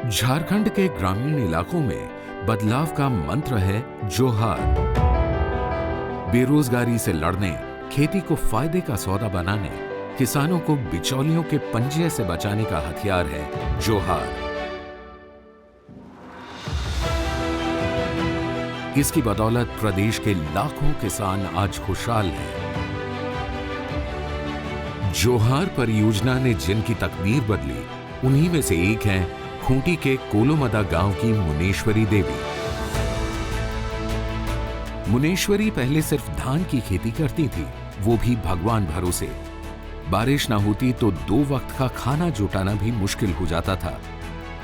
झारखंड के ग्रामीण इलाकों में बदलाव का मंत्र है जोहार। बेरोजगारी से लड़ने, खेती को फायदे का सौदा बनाने, किसानों को बिचौलियों के पंजे से बचाने का हथियार है जोहार। इसकी बदौलत प्रदेश के लाखों किसान आज खुशहाल हैं। जोहार परियोजना ने जिनकी तकदीर बदली, उन्हीं में से एक हैं खूंटी के कोलोमदा गांव की मुनेश्वरी देवी। मुनेश्वरी पहले सिर्फ धान की खेती करती थी, वो भी भगवान भरोसे। बारिश ना होती तो 2 वक्त का खाना जुटाना भी मुश्किल हो जाता था।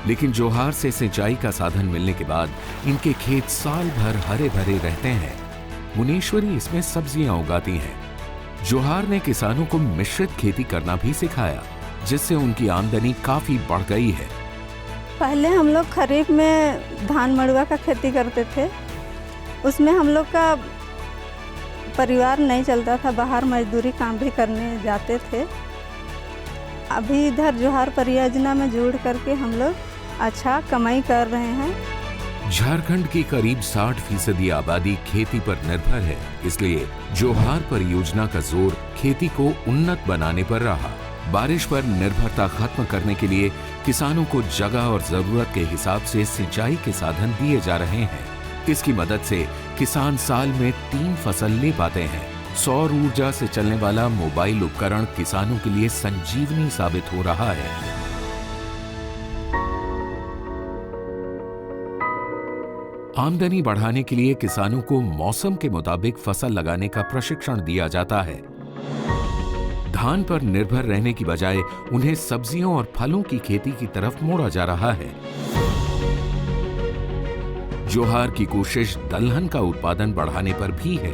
लेकिन जोहार से सिंचाई का साधन मिलने के बाद इनके खेत साल भर हरे भरे रहते हैं। मुनेश्वरी इसमें सब्जियां उगाती हैं। जोहार ने किसानों को मिश्रित खेती करना भी सिखाया, जिससे उनकी आमदनी काफी बढ़ गई है। पहले हम लोग खरीफ में धान मड़ुआ का खेती करते थे। उसमें हम लोग का परिवार नहीं चलता था, बाहर मजदूरी काम भी करने जाते थे। अभी इधर जोहार परियोजना में जुड़ करके हम लोग अच्छा कमाई कर रहे हैं। झारखंड की करीब 60% आबादी खेती पर निर्भर है, इसलिए जोहार परियोजना का जोर खेती को उन्नत बनाने पर रहा। बारिश पर निर्भरता खत्म करने के लिए किसानों को जगह और जरूरत के हिसाब से सिंचाई के साधन दिए जा रहे हैं। इसकी मदद से किसान साल में 3 फसल ले पाते हैं। सौर ऊर्जा से चलने वाला मोबाइल उपकरण किसानों के लिए संजीवनी साबित हो रहा है। आमदनी बढ़ाने के लिए किसानों को मौसम के मुताबिक फसल लगाने का प्रशिक्षण दिया जाता है। धान पर निर्भर रहने की बजाय उन्हें सब्जियों और फलों की खेती की तरफ मोड़ा जा रहा है। जोहार की कोशिश दलहन का उत्पादन बढ़ाने पर भी है।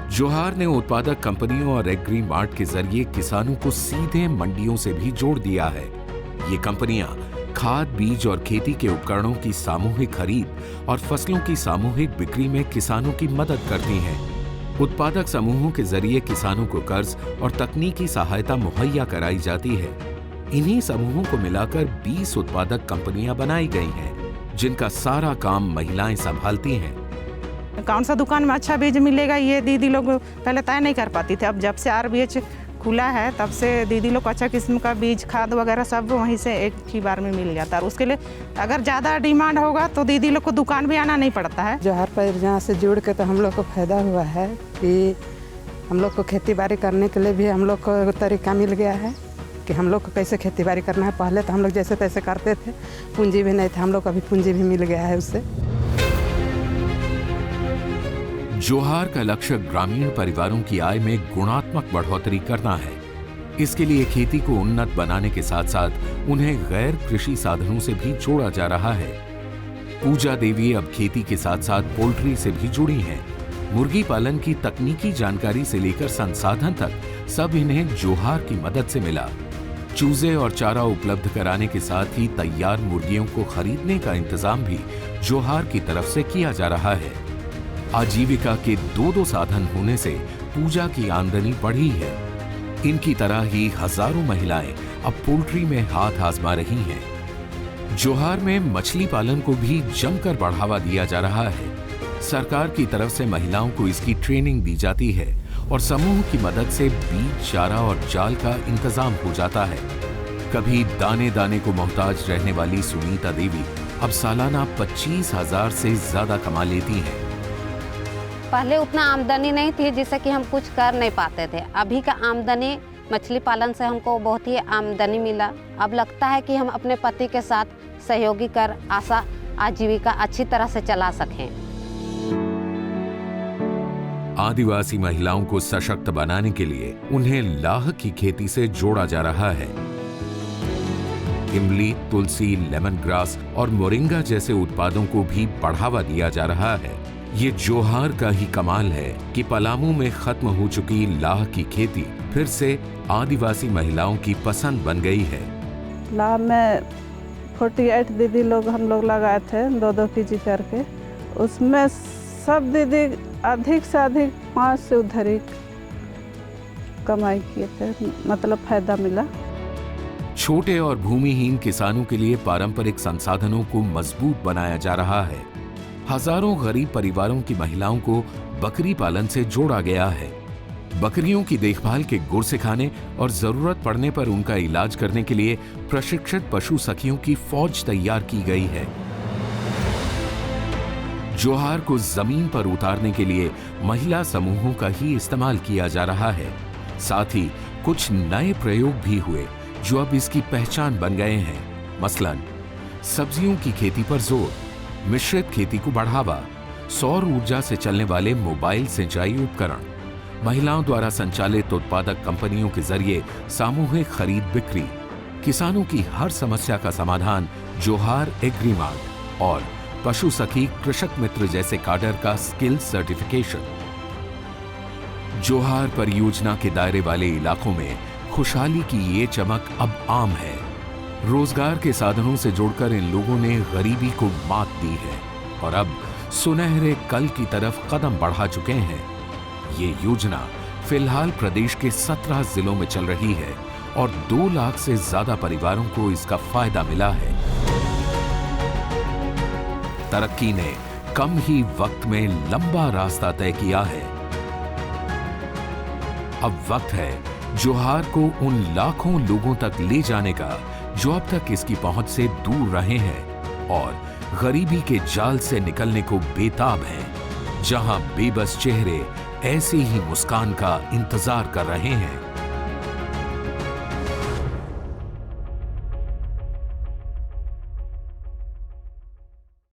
जोहार ने उत्पादक कंपनियों और एग्री मार्ट के जरिए किसानों को सीधे मंडियों से भी जोड़ दिया है। ये कंपनियां खाद, बीज और खेती के उपकरणों की सामूहिक खरीद और फसलों की सामूहिक बिक्री में किसानों की मदद करती हैं। उत्पादक समूहों के जरिए किसानों को कर्ज और तकनीकी सहायता मुहैया कराई जाती है। इन्हीं समूहों को मिलाकर 20 उत्पादक कंपनियां बनाई गई हैं, जिनका सारा काम महिलाएं संभालती हैं। कौन सा दुकान में अच्छा बीज मिलेगा, ये दीदी लोग पहले तय नहीं कर पाती थे। अब जब से RBH खुला है, तब से दीदी लोग को अच्छा किस्म का बीज, खाद वगैरह सब वहीं से एक ही बार में मिल जाता है। और उसके लिए अगर ज़्यादा डिमांड होगा तो दीदी लोग को दुकान भी आना नहीं पड़ता है। जोहार परियोजना से जुड़ के तो हम लोग को फायदा हुआ है कि हम लोग को खेती बाड़ी करने के लिए भी हम लोग को तरीका मिल गया है कि हम लोग को कैसे खेती बाड़ी करना है। पहले तो हम लोग जैसे तैसे करते थे, पूंजी भी नहीं था, हम लोग को अभी पूंजी भी मिल गया है उससे। जोहार का लक्ष्य ग्रामीण परिवारों की आय में गुणात्मक बढ़ोतरी करना है। इसके लिए खेती को उन्नत बनाने के साथ साथ उन्हें गैर कृषि साधनों से भी जोड़ा जा रहा है। पूजा देवी अब खेती के साथ साथ पोल्ट्री से भी जुड़ी हैं। मुर्गी पालन की तकनीकी जानकारी से लेकर संसाधन तक सब इन्हें जोहार की मदद से मिला। चूजे और चारा उपलब्ध कराने के साथ ही तैयार मुर्गियों को खरीदने का इंतजाम भी जोहार की तरफ से किया जा रहा है। आजीविका के 2 साधन होने से पूजा की आमदनी बढ़ी है। इनकी तरह ही हजारों महिलाएं अब पोल्ट्री में हाथ आजमा रही हैं। जोहार में मछली पालन को भी जमकर बढ़ावा दिया जा रहा है। सरकार की तरफ से महिलाओं को इसकी ट्रेनिंग दी जाती है और समूह की मदद से बीज, चारा और जाल का इंतजाम हो जाता है। कभी दाने दाने को मोहताज रहने वाली सुनीता देवी अब सालाना 25,000 से ज्यादा कमा लेती हैं। पहले उतना आमदनी नहीं थी जिससे कि हम कुछ कर नहीं पाते थे। अभी का आमदनी मछली पालन से हमको बहुत ही आमदनी मिला। अब लगता है कि हम अपने पति के साथ सहयोगी कर आजीविका अच्छी तरह से चला सकें। आदिवासी महिलाओं को सशक्त बनाने के लिए उन्हें लाह की खेती से जोड़ा जा रहा है। इमली, तुलसी, लेमन ग्रास और मोरिंगा जैसे उत्पादों को भी बढ़ावा दिया जा रहा है। ये जोहार का ही कमाल है कि पलामू में खत्म हो चुकी लाह की खेती फिर से आदिवासी महिलाओं की पसंद बन गई है। लाह में 48 दीदी लोग हम लोग लगाए थे 2-2 केजी करके। उसमें सब दीदी अधिक से अधिक 5 से उधर कमाई किए थे, मतलब फायदा मिला। छोटे और भूमिहीन किसानों के लिए पारंपरिक संसाधनों को मजबूत बनाया जा रहा है। हजारों गरीब परिवारों की महिलाओं को बकरी पालन से जोड़ा गया है। बकरियों की देखभाल के गुर सिखाने और जरूरत पड़ने पर उनका इलाज करने के लिए प्रशिक्षित पशु सखियों की फौज तैयार की गई है। जोहार को जमीन पर उतारने के लिए महिला समूहों का ही इस्तेमाल किया जा रहा है। साथ ही कुछ नए प्रयोग भी हुए जो अब इसकी पहचान बन गए हैं। मसलन सब्जियों की खेती पर जोर, मिश्रित खेती को बढ़ावा, सौर ऊर्जा से चलने वाले मोबाइल सिंचाई उपकरण, महिलाओं द्वारा संचालित उत्पादक कंपनियों के जरिए सामूहिक खरीद बिक्री, किसानों की हर समस्या का समाधान जोहार एग्रीमार्ट और पशु सखी कृषक मित्र जैसे काडर का स्किल सर्टिफिकेशन। जोहार परियोजना के दायरे वाले इलाकों में खुशहाली की ये चमक अब आम है। रोजगार के साधनों से जोड़कर इन लोगों ने गरीबी को मात दी है और अब सुनहरे कल की तरफ कदम बढ़ा चुके हैं। ये योजना फिलहाल प्रदेश के 17 जिलों में चल रही है और 2 लाख से ज्यादा परिवारों को इसका फायदा मिला है। तरक्की ने कम ही वक्त में लंबा रास्ता तय किया है। अब वक्त है जोहार को उन लाखों लोगों तक ले जाने का जो अब तक इसकी पहुंच से दूर रहे हैं और गरीबी के जाल से निकलने को बेताब हैं, जहां बेबस चेहरे ऐसी ही मुस्कान का इंतजार कर रहे हैं।